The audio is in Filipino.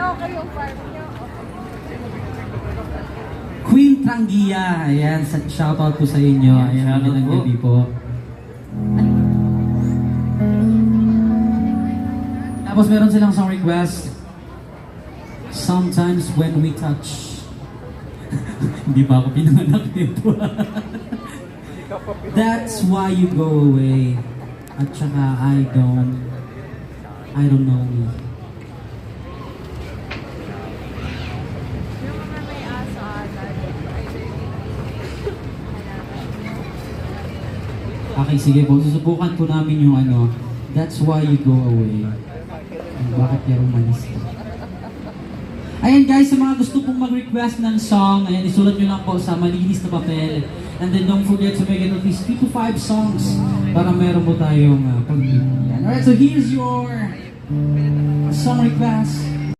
okay yung farm niyo. Queen Trangia, ayan, shoutout po sa inyo. Ayan, magandang gabi po. Tapos meron silang song request. Sometimes when we touch. Hindi pa ako pinanganak dito. That's why you go away. At saka I don't know me. Yung mga may aso ata. Okay, sige po. Susubukan po namin yung ano. That's why you go away. Bakit yung umalis ka? Ayan guys, sa mga gusto pong mag-request ng song, ayan, isulat nyo lang po sa malinis na papel. And then don't forget to make it at least 3 to 5 songs para meron po tayong pag-ibig. Alright, so here's your song request.